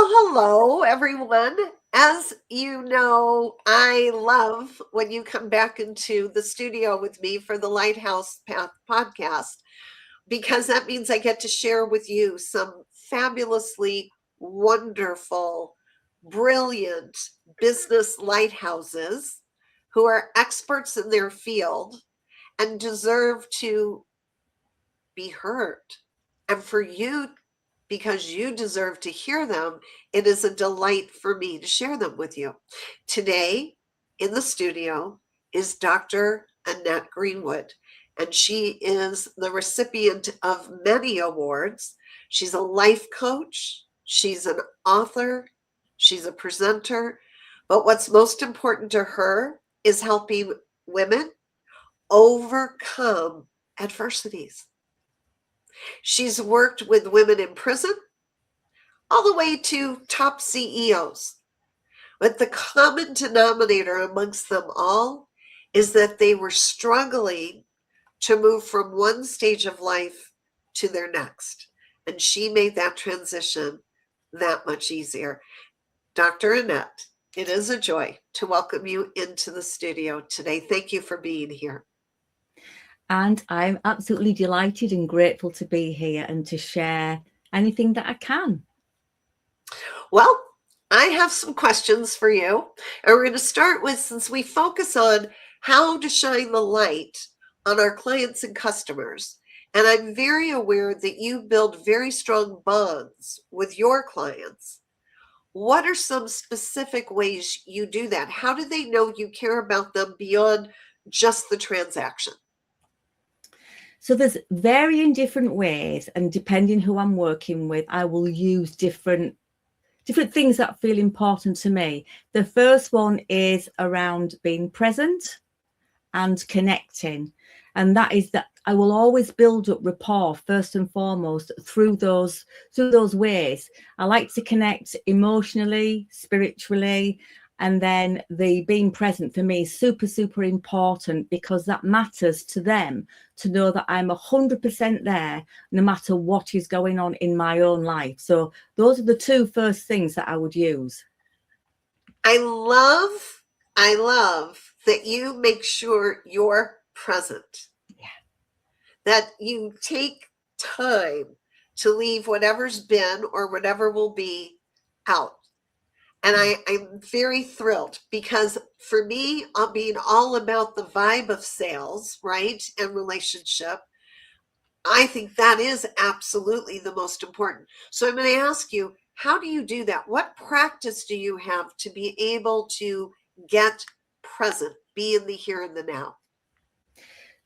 Well, hello, everyone. As you know, I love when you come back into the studio with me for the Lighthouse Path Podcast, because that means I get to share with you some fabulously wonderful, brilliant business lighthouses who are experts in their field and deserve to be heard. And for you, because you deserve to hear them, it is a delight for me to share them with you. Today in the studio is Dr. Annette Greenwood, and she is the recipient of many awards. She's a life coach, she's an author, she's a presenter, but what's most important to her is helping women overcome adversities. She's worked with women in prison all the way to top CEOs. But the common denominator amongst them all is that they were struggling to move from one stage of life to their next. And she made that transition that much easier. Dr. Annette, it is a joy to welcome you into the studio today. Thank you for being here. And I'm absolutely delighted and grateful to be here and to share anything that I can. Well, I have some questions for you. And we're going to start with, since we focus on how to shine the light on our clients and customers, and I'm very aware that you build very strong bonds with your clients. What are some specific ways you do that? How do they know you care about them beyond just the transaction? So there's varying different ways, and depending who I'm working with, I will use different things that feel important to me. The first one is around being present and connecting. And that is that I will always build up rapport first and foremost through those ways. I like to connect emotionally, spiritually. And then the being present for me is super, super important, because that matters to them to know that I'm 100% there no matter what is going on in my own life. So those are the two first things that I would use. I love that you make sure you're present. Yeah. That you take time to leave whatever's been or whatever will be out. And I'm very thrilled, because for me, being all about the vibe of sales, right, and relationship, I think that is absolutely the most important. So I'm going to ask you, how do you do that? What practice do you have to be able to get present, be in the here and the now?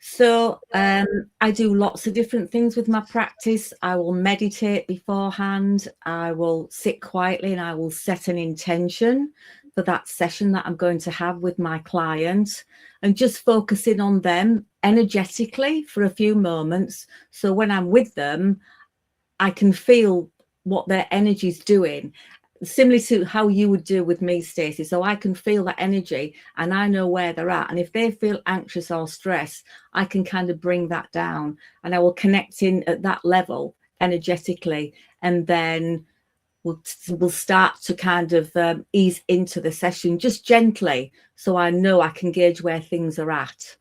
So I do lots of different things with my practice. I will meditate beforehand. I will sit quietly and I will set an intention for that session that I'm going to have with my client, and just focusing on them energetically for a few moments. So when I'm with them, I can feel what their energy is doing, similar to how you would do with me, Stacey. So I can feel that energy and I know where they're at. And if they feel anxious or stressed, I can kind of bring that down, and I will connect in at that level energetically. And then we'll start to kind of ease into the session just gently, so I know I can gauge where things are at.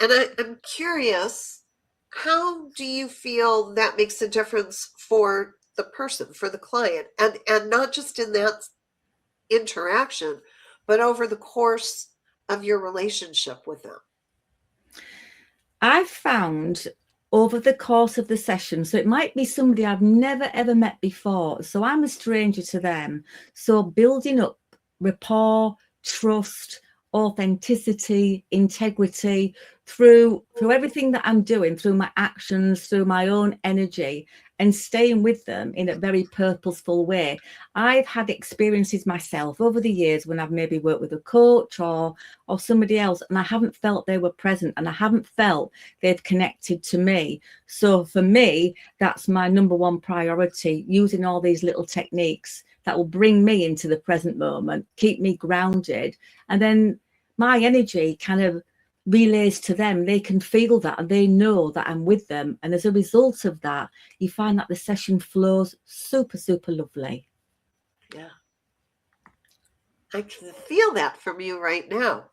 I'm curious, how do you feel that makes a difference for the person, for the client, and not just in that interaction, but over the course of your relationship with them? I've found over the course of the session, so it might be somebody I've never ever met before, so I'm a stranger to them. So building up rapport, trust, authenticity, integrity through everything that I'm doing, through my actions, through my own energy, and staying with them in a very purposeful way. I've had experiences myself over the years when I've maybe worked with a coach or somebody else, and I haven't felt they were present, and I haven't felt they've connected to me. So for me, that's my number one priority, using all these little techniques that will bring me into the present moment, keep me grounded, and then my energy kind of relays to them. They can feel that and they know that I'm with them. And as a result of that, you find that the session flows super, super lovely. Yeah. I can feel that from you right now.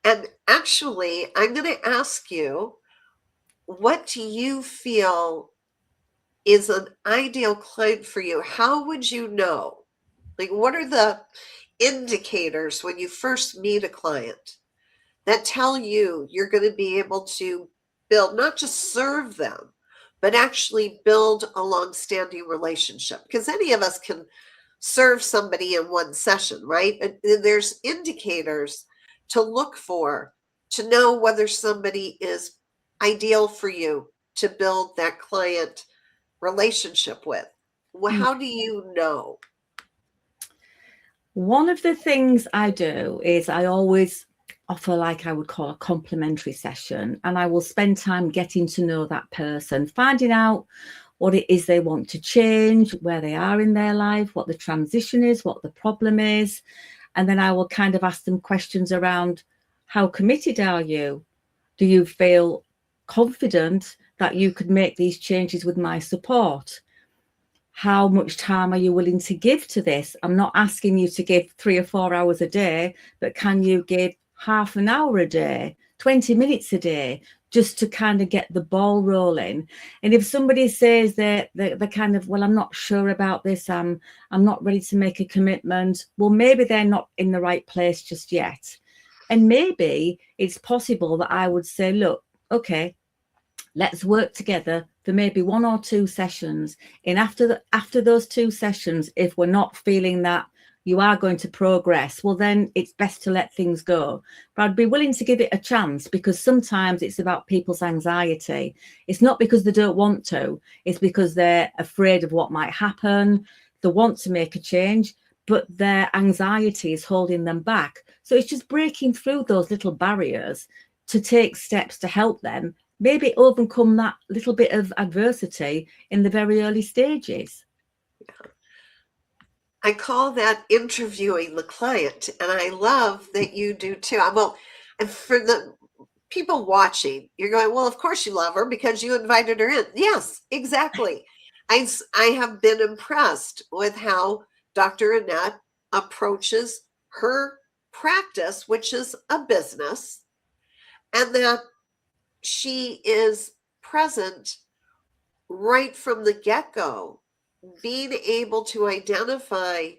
And actually, I'm going to ask you, what do you feel is an ideal client for you? How would you know? Like, what are the indicators when you first meet a client that tell you you're going to be able to build, not just serve them, but actually build a long-standing relationship? Because any of us can serve somebody in one session, right? And there's indicators to look for to know whether somebody is ideal for you to build that client relationship with. Well, how do you know? One of the things I do is I always offer, like I would call, a complimentary session, and I will spend time getting to know that person, finding out what it is they want to change, where they are in their life, what the transition is, what the problem is. And then I will kind of ask them questions around, how committed are you? Do you feel confident that you could make these changes with my support? How much time are you willing to give to this? I'm not asking you to give 3 or 4 hours a day, but can you give half an hour a day, 20 minutes a day, just to kind of get the ball rolling? And if somebody says they're kind of, well, I'm not sure about this, I'm not ready to make a commitment, well, maybe they're not in the right place just yet. And maybe it's possible that I would say, look, okay, let's work together for maybe 1 or 2 sessions. And after those 2 sessions, if we're not feeling that you are going to progress, well, then it's best to let things go. But I'd be willing to give it a chance, because sometimes it's about people's anxiety. It's not because they don't want to, it's because they're afraid of what might happen. They want to make a change, but their anxiety is holding them back. So it's just breaking through those little barriers to take steps to help them maybe overcome that little bit of adversity in the very early stages. I call that interviewing the client, and I love that you do too. Well, and for the people watching, you're going, well, of course you love her because you invited her in. Yes, exactly. I have been impressed with how Dr. Annette approaches her practice, which is a business, and that she is present right from the get-go, being able to identify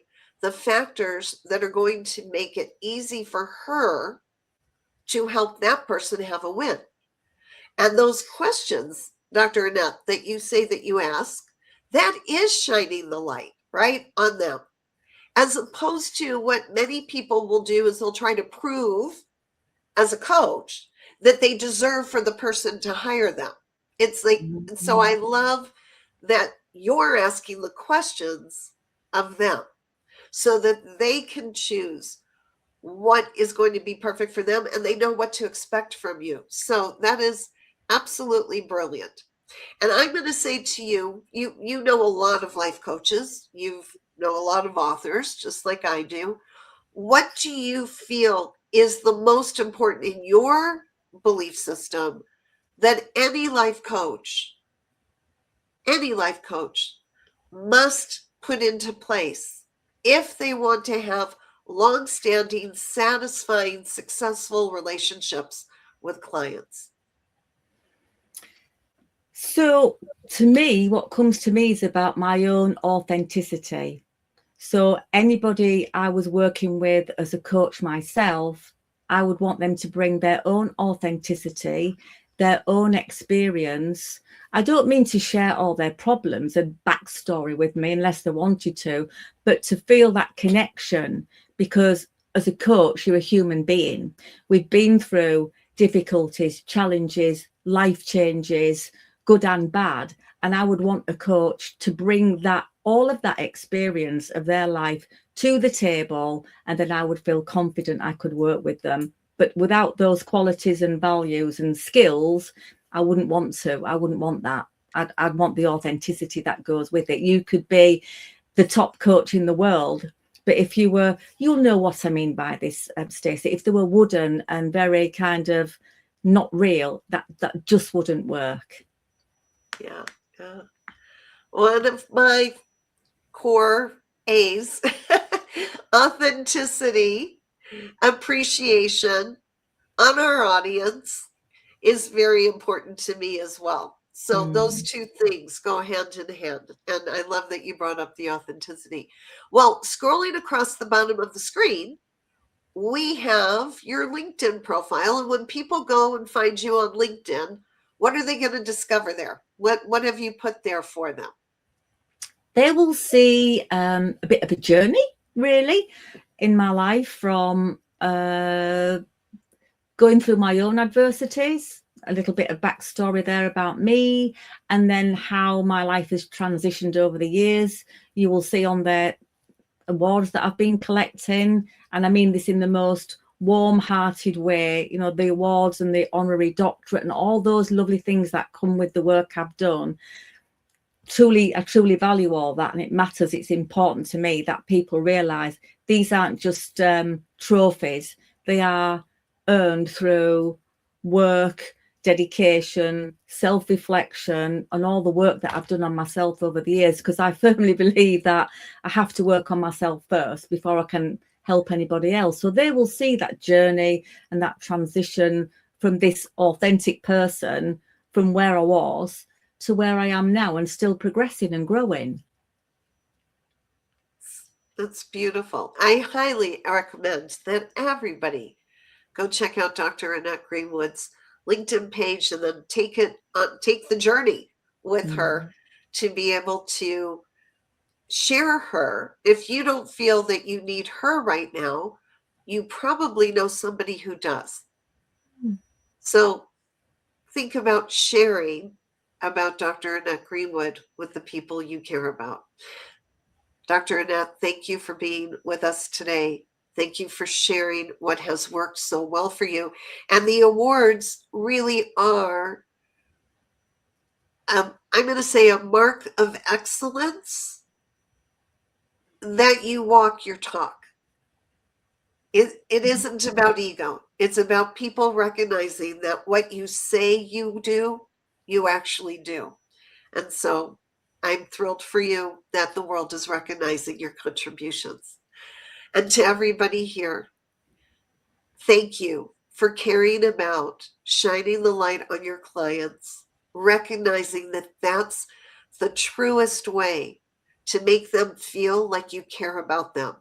the factors that are going to make it easy for her to help that person have a win. And those questions, Dr. Annette, that you say that you ask, that is shining the light right on them, as opposed to what many people will do is they'll try to prove as a coach that they deserve for the person to hire them. It's like, so I love that you're asking the questions of them so that they can choose what is going to be perfect for them, and they know what to expect from you. So that is absolutely brilliant. And I'm going to say to you, you know a lot of life coaches, you know a lot of authors, just like I do. What do you feel is the most important in your belief system that any life coach must put into place if they want to have long-standing, satisfying, successful relationships with clients? So to me, what comes to me is about my own authenticity. So anybody I was working with as a coach myself, I would want them to bring their own authenticity, their own experience. I don't mean to share all their problems and backstory with me unless they wanted to, but to feel that connection, because as a coach, you're a human being. We've been through difficulties, challenges, life changes, good and bad. And I would want a coach to bring that, all of that experience of their life to the table, and then I would feel confident I could work with them. But without those qualities and values and skills, I wouldn't want to. I wouldn't want that. I'd want the authenticity that goes with it. You could be the top coach in the world, but if you were, you'll know what I mean by this, Stacey, if they were wooden and very kind of not real, that just wouldn't work. Yeah. One of my core A's, authenticity, appreciation on our audience is very important to me as well. So those two things go hand in hand. And I love that you brought up the authenticity. Well, scrolling across the bottom of the screen, we have your LinkedIn profile. And when people go and find you on LinkedIn, what are they going to discover there? What have you put there for them? They will see a bit of a journey, really, in my life, from going through my own adversities, a little bit of backstory there about me, and then how my life has transitioned over the years. You will see on there awards that I've been collecting, and I mean this in the most warm-hearted way, you know, the awards and the honorary doctorate and all those lovely things that come with the work I've done. I truly value all that, and it matters. It's important to me that people realize these aren't just trophies. They are earned through work, dedication, self-reflection, and all the work that I've done on myself over the years, because I firmly believe that I have to work on myself first before I can help anybody else. So they will see that journey and that transition from this authentic person, from where I was to where I am now, and still progressing and growing. That's beautiful. I highly recommend that everybody go check out Dr. Annette Greenwood's LinkedIn page and then take the journey with her to be able to share her. If you don't feel that you need her right now, you probably know somebody who does. So think about sharing about Dr. Annette Greenwood with the people you care about. Dr. Annette, thank you for being with us today. Thank you for sharing what has worked so well for you. And the awards really are, I'm going to say, a mark of excellence that you walk your talk. It isn't about ego. It's about people recognizing that what you say you do, you actually do. And so I'm thrilled for you that the world is recognizing your contributions. And to everybody here, thank you for caring about shining the light on your clients, recognizing that that's the truest way to make them feel like you care about them,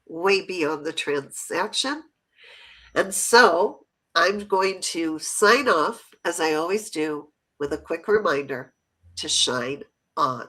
way beyond the transaction. And so I'm going to sign off, as I always do, with a quick reminder to shine on.